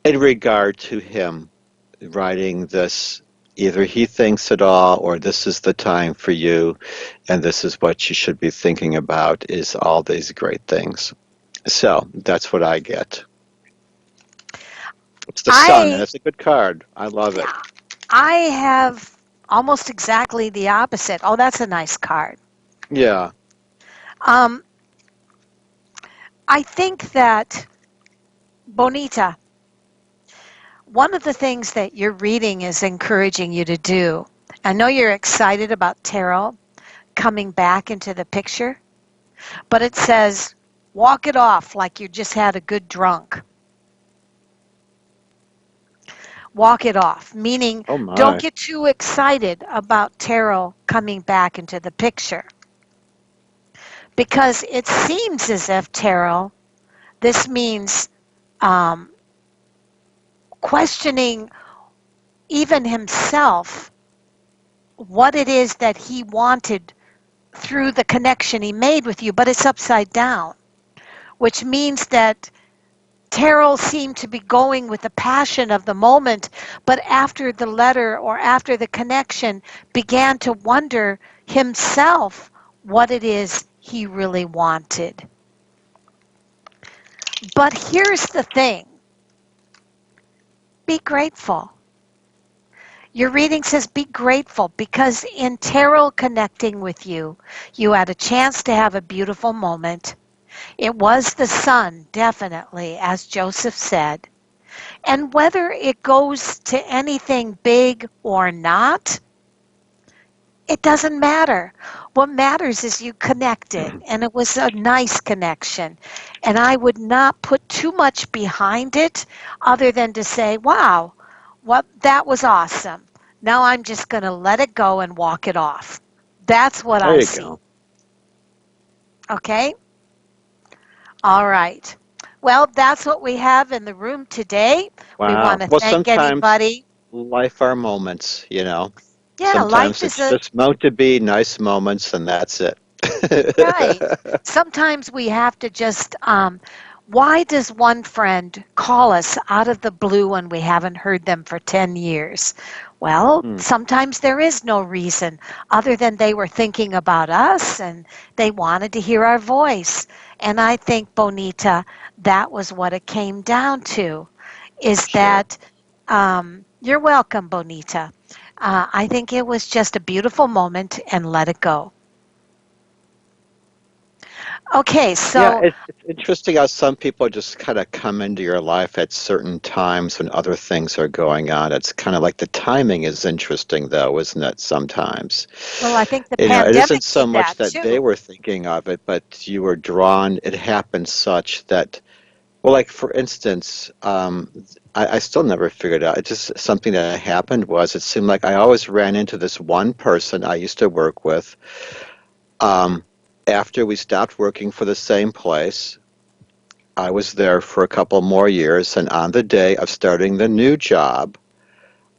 Speaker 3: in regard to him writing this. Either he thinks it all, or this is the time for you, and this is what you should be thinking about, is all these great things. So that's what I get. It's the sun, and
Speaker 2: I
Speaker 3: it's a good card. I love it.
Speaker 2: I have almost exactly the opposite. Oh, that's a nice card.
Speaker 3: Yeah.
Speaker 2: Um, I think that, Bonita, one of the things that your reading is encouraging you to do, I know you're excited about tarot coming back into the picture, but it says, walk it off like you just had a good drunk. Walk it off, meaning
Speaker 3: Oh
Speaker 2: don't
Speaker 3: my.
Speaker 2: get too excited about tarot coming back into the picture. Because it seems as if tarot, this means um, questioning even himself what it is that he wanted through the connection he made with you, but it's upside down, which means that Terrell seemed to be going with the passion of the moment, but after the letter or after the connection began to wonder himself what it is he really wanted. But here's the thing, be grateful. Your reading says be grateful because in Terrell connecting with you, you had a chance to have a beautiful moment. It was the sun, definitely, as Joseph said. And whether it goes to anything big or not, it doesn't matter. What matters is you connected, and it was a nice connection. And I would not put too much behind it other than to say, wow, what that was awesome. Now I'm just going to let it go and walk it off. That's what
Speaker 3: There
Speaker 2: I
Speaker 3: you
Speaker 2: see.
Speaker 3: go.
Speaker 2: Okay? All right. Well, that's what we have in the room today. We want
Speaker 3: Wow.
Speaker 2: to
Speaker 3: Well,
Speaker 2: thank
Speaker 3: sometimes
Speaker 2: anybody.
Speaker 3: life are moments, you know.
Speaker 2: Yeah, life
Speaker 3: Sometimes
Speaker 2: is
Speaker 3: it's
Speaker 2: a
Speaker 3: just meant to be nice moments, and that's it.
Speaker 2: right. Sometimes we have to just, why does one friend call us out of the blue when we haven't heard them for 10 years? Well,
Speaker 3: Hmm,
Speaker 2: sometimes there is no reason other than they were thinking about us and they wanted to hear our voice. And I think, Bonita, that was what it came down to, is
Speaker 3: sure.
Speaker 2: that, you're welcome, Bonita. I think it was just a beautiful moment and let it go. Okay,
Speaker 3: Yeah,
Speaker 2: so
Speaker 3: it's interesting how some people just kind of come into your life at certain times when other things are going on. It's kind of like the timing is interesting, though, isn't it, sometimes?
Speaker 2: well, I think the
Speaker 3: You know, it isn't
Speaker 2: pandemic
Speaker 3: so
Speaker 2: did
Speaker 3: much
Speaker 2: that
Speaker 3: that they
Speaker 2: too.
Speaker 3: were thinking of it, but you were drawn, it happened such that, well, like for instance, I still never figured out. It's just something that happened was it seemed like I always ran into this one person I used to work with. Um, After we stopped working for the same place, I was there for a couple more years, and on the day of starting the new job,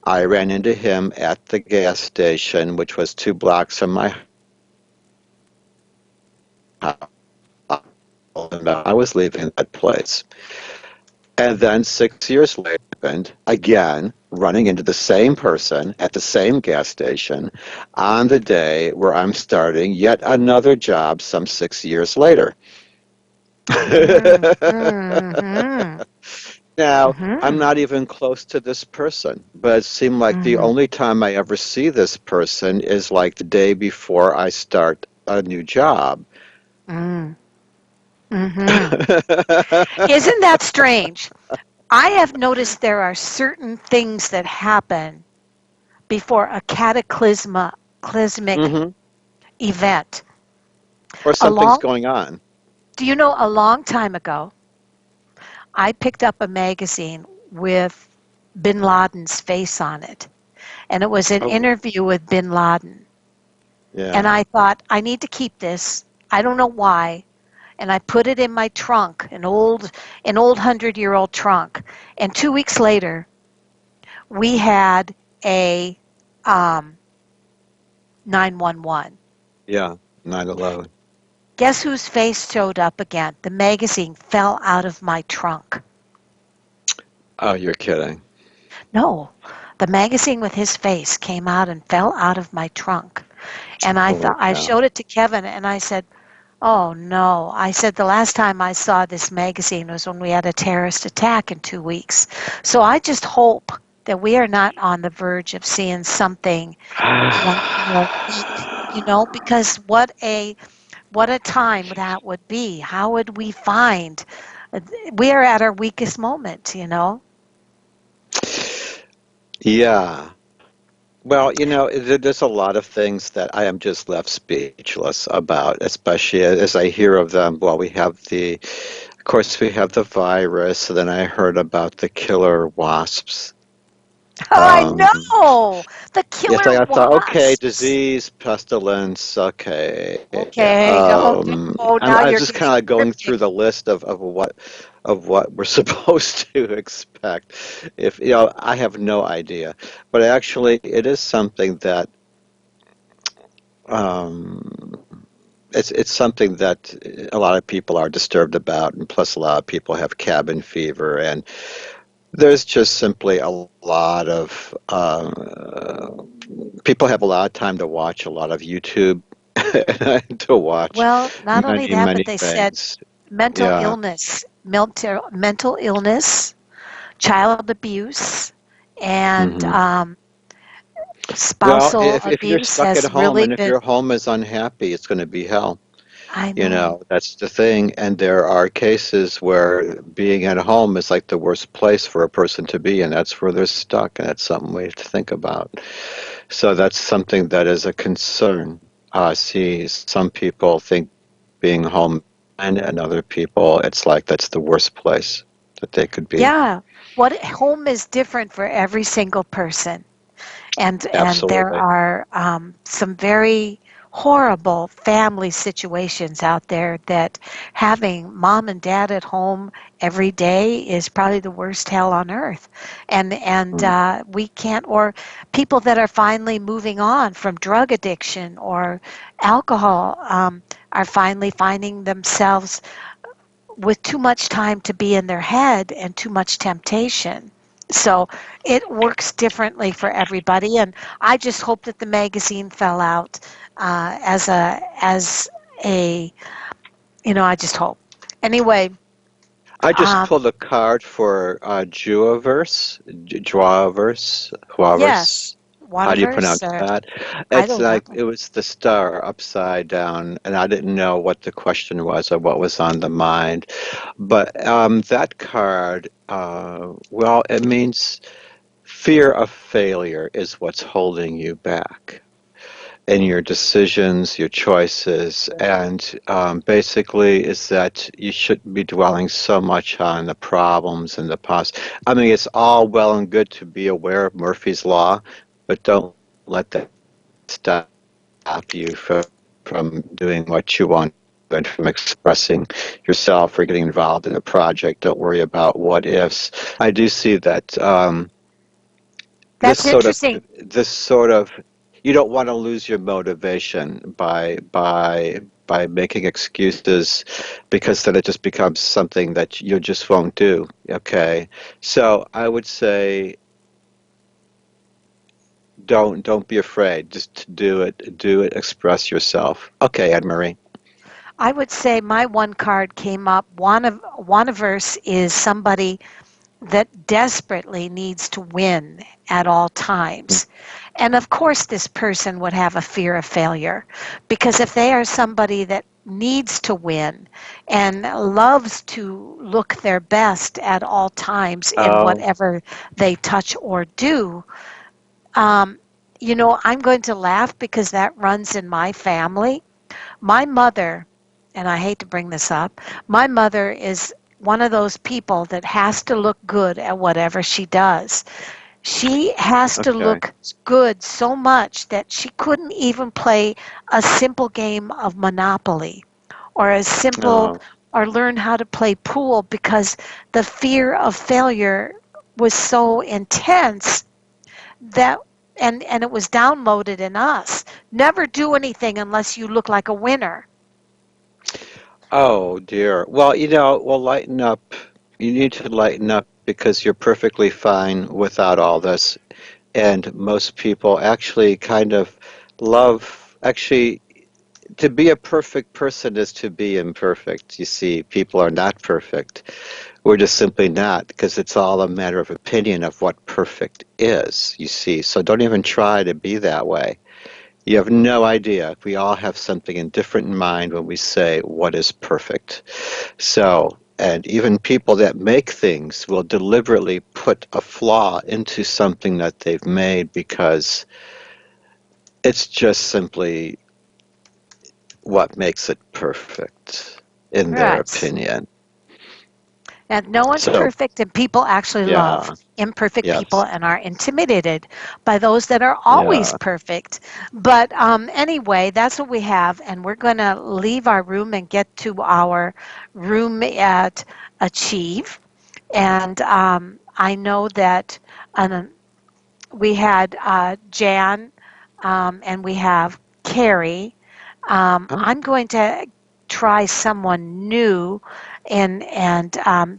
Speaker 3: I ran into him at the gas station, which was 2 blocks from my house. And I was leaving that place. And then 6 years later, again, running into the same person at the same gas station on the day where I'm starting yet another job some 6 years later.
Speaker 2: Mm, mm-hmm,
Speaker 3: Now, I'm
Speaker 2: mm-hmm,
Speaker 3: not even close to this person, but it seemed like the
Speaker 2: mm-hmm,
Speaker 3: only time I ever see this person is like the day before I start a new job.
Speaker 2: mm, mm-hmm. Isn't that strange? I have noticed there are certain things that happen before a cataclysmic
Speaker 3: Hmm.
Speaker 2: event.
Speaker 3: Or
Speaker 2: A
Speaker 3: something's
Speaker 2: long,
Speaker 3: going on.
Speaker 2: do you know, a long time ago, I picked up a magazine with bin Laden's face on it, and it was an
Speaker 3: Oh,
Speaker 2: interview with bin Laden. And
Speaker 3: yeah.
Speaker 2: I thought, I need to keep this. I don't know why. And I put it in my trunk, an old 100-year-old trunk. And 2 weeks later, we had a um, 911.
Speaker 3: Yeah. 9/11.
Speaker 2: Guess whose face showed up again? The magazine fell out of my trunk.
Speaker 3: Oh, you're kidding.
Speaker 2: No, the magazine with his face came out and fell out of my trunk. And
Speaker 3: Holy
Speaker 2: I
Speaker 3: cow.
Speaker 2: showed it to Kevin and I said, "Oh no." I said the last time I saw this magazine was when we had a terrorist attack in 2 weeks. So I just hope that we are not on the verge of seeing something unique, because what a time that would be. How would we find we are at our weakest moment.
Speaker 3: Yeah. Well, there's a lot of things that I am just left speechless about, especially as I hear of them. Well, of course, we have the virus, and then I heard about the killer wasps.
Speaker 2: I
Speaker 3: Um,
Speaker 2: know. The
Speaker 3: yes,
Speaker 2: killer
Speaker 3: I thought, okay,
Speaker 2: wasps.
Speaker 3: disease, pestilence, okay.
Speaker 2: Okay, no,
Speaker 3: I'm,
Speaker 2: now
Speaker 3: I'm
Speaker 2: you're
Speaker 3: just
Speaker 2: getting
Speaker 3: kind of going
Speaker 2: cryptic.
Speaker 3: through the list of what we're supposed to expect. If I have no idea, but actually, it is something that um, it's something that a lot of people are disturbed about, and plus a lot of people have cabin fever, and there's just simply a lot of people have a lot of time to watch a lot of YouTube to watch
Speaker 2: Well, not only
Speaker 3: many,
Speaker 2: that, but
Speaker 3: many
Speaker 2: they said
Speaker 3: things.
Speaker 2: mental
Speaker 3: Yeah.
Speaker 2: illness, mental illness, child abuse, and
Speaker 3: Hmm. Well,
Speaker 2: spousal
Speaker 3: if you're
Speaker 2: abuse
Speaker 3: stuck at
Speaker 2: has
Speaker 3: home
Speaker 2: really
Speaker 3: and if
Speaker 2: been.
Speaker 3: your home is unhappy, it's going to be hell.
Speaker 2: I know.
Speaker 3: That's the thing. And there are cases where being at home is like the worst place for a person to be, and that's where they're stuck, and that's something we have to think about. So that's something that is a concern. See, some people think being home, and other people, it's like that's the worst place that they could be.
Speaker 2: Yeah, what home is different for every single person. And there
Speaker 3: Absolutely.
Speaker 2: are some very horrible family situations out there that having mom and dad at home every day is probably the worst hell on earth.
Speaker 3: Mm.
Speaker 2: And we can't, or people that are finally moving on from drug addiction or alcohol, are finally finding themselves with too much time to be in their head and too much temptation. So it works differently for everybody, and I just hope that the magazine fell out as a I just hope. Anyway,
Speaker 3: I just
Speaker 2: um,
Speaker 3: pulled a card for Juaverse.
Speaker 2: yes,
Speaker 3: How do you
Speaker 2: Waterverse,
Speaker 3: pronounce
Speaker 2: or
Speaker 3: that?
Speaker 2: I
Speaker 3: It's
Speaker 2: don't
Speaker 3: like
Speaker 2: know.
Speaker 3: it was the star upside down, and I didn't know what the question was or what was on the mind. But that card, well, it means fear of failure is what's holding you back in your decisions, your choices, and basically is that you shouldn't be dwelling so much on the problems and the past. I mean, it's all well and good to be aware of Murphy's Law, but don't let that stop you from doing what you want and from expressing yourself or getting involved in a project. Don't worry about what ifs. I do see that this
Speaker 2: That's
Speaker 3: sort of
Speaker 2: interesting.
Speaker 3: this sort of you don't want to lose your motivation by making excuses because then it just becomes something that you just won't do. Okay, so I would say don't be afraid, just do it, express yourself. Okay, Anne Marie.
Speaker 2: I would say my one card came up. Wanaverse is somebody that desperately needs to win at all times. And of course, this person would have a fear of failure because if they are somebody that needs to win and loves to look their best at all times in
Speaker 3: Oh,
Speaker 2: whatever they touch or do. Um, I'm going to laugh because that runs in my family. My mother, and I hate to bring this up, my mother is one of those people that has to look good at whatever she does. She has to
Speaker 3: okay.
Speaker 2: look good so much that she couldn't even play a simple game of Monopoly or a simple
Speaker 3: Oh,
Speaker 2: or learn how to play pool because the fear of failure was so intense that and it was downloaded in us. Never do anything unless you look like a winner.
Speaker 3: oh dear. Well, we'll lighten up. You need to lighten up because you're perfectly fine without all this. And most people actually kind of actually, to be a perfect person is to be imperfect. You see, people are not perfect. We're just simply not, because it's all a matter of opinion of what perfect is, you see. So don't even try to be that way. You have no idea. We all have something in different in mind when we say what is perfect. So, and even people that make things will deliberately put a flaw into something that they've made because it's just simply what makes it perfect, in their
Speaker 2: Yes.
Speaker 3: opinion.
Speaker 2: And no one's
Speaker 3: So,
Speaker 2: perfect, and people actually love
Speaker 3: yeah,
Speaker 2: imperfect people
Speaker 3: yes,
Speaker 2: and are intimidated by those that are always
Speaker 3: yeah.
Speaker 2: perfect. But anyway, that's what we have, and we're going to leave our room and get to our room at Achieve. And I know that we had Jan, and we have Carrie.
Speaker 3: Oh,
Speaker 2: I'm going to try someone new, and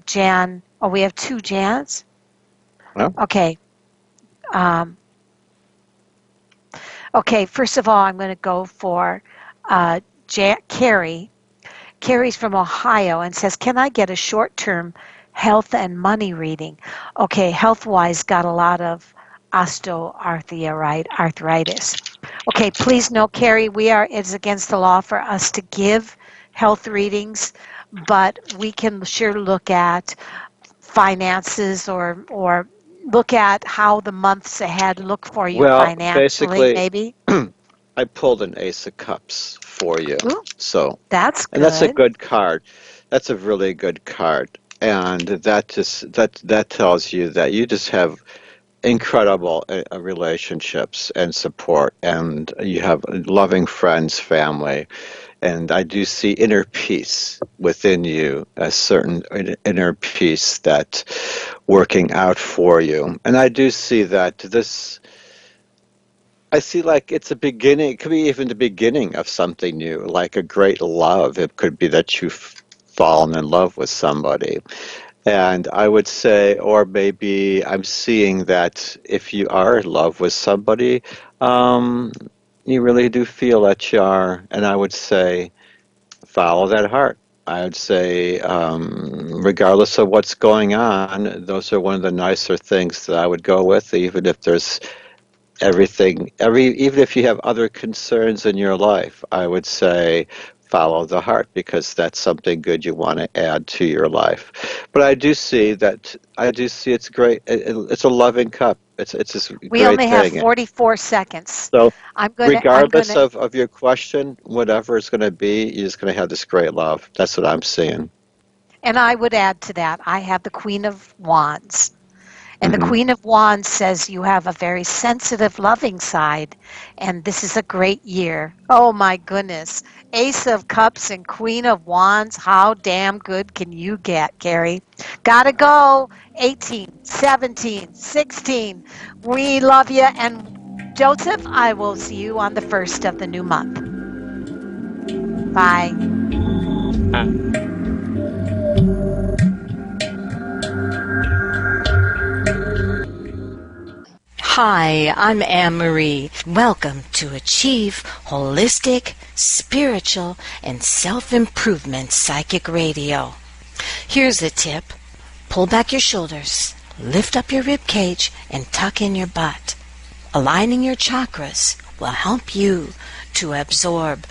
Speaker 2: Jan. Oh, we have two Jans.
Speaker 3: well,
Speaker 2: Okay. Um, okay. First of all, I'm going to go for Carrie. Carrie's from Ohio and says, "Can I get a short-term health and money reading?" Okay, health-wise, got a lot of arthritis. Okay, please know, Carrie, it's against the law for us to give health readings, but we can sure look at finances or look at how the months ahead look for you
Speaker 3: well,
Speaker 2: financially,
Speaker 3: basically,
Speaker 2: maybe.
Speaker 3: I pulled an Ace of Cups for you.
Speaker 2: Ooh,
Speaker 3: So,
Speaker 2: that's
Speaker 3: and that's a
Speaker 2: good.
Speaker 3: good card. That's a really good card. And that tells you that you just have incredible relationships and support, and you have loving friends, family, and I do see inner peace within you, a certain inner peace that working out for you. And I do see that I see like it's a beginning, it could be even the beginning of something new, like a great love. It could be that you've fallen in love with somebody. And I would say, or maybe I'm seeing that if you are in love with somebody, um, you really do feel that you are. And I would say, follow that heart. I would say, regardless of what's going on, those are one of the nicer things that I would go with, even if there's even if you have other concerns in your life, I would say follow the heart because that's something good you want to add to your life. But I do see it's great. It's a loving cup. It's this
Speaker 2: We
Speaker 3: great
Speaker 2: only have
Speaker 3: thing.
Speaker 2: 44 seconds.
Speaker 3: So
Speaker 2: I'm
Speaker 3: regardless
Speaker 2: gonna,
Speaker 3: of your question, whatever it's going to be, you're just going to have this great love. That's what I'm seeing.
Speaker 2: and I would add to that, I have the Queen of Wands. And the
Speaker 3: Hmm.
Speaker 2: Queen of Wands says you have a very sensitive, loving side, and this is a great year. Oh my goodness. Ace of Cups and Queen of Wands. How damn good can you get, Carrie? Gotta go. 18, 17, 16. We love you. And Joseph, I will see you on the first of the new month. Bye.
Speaker 4: Hi, I'm Anne Marie. Welcome to Achieve Holistic, Spiritual, and Self-Improvement Psychic Radio. Here's a tip. Pull back your shoulders, lift up your rib cage, and tuck in your butt. Aligning your chakras will help you to absorb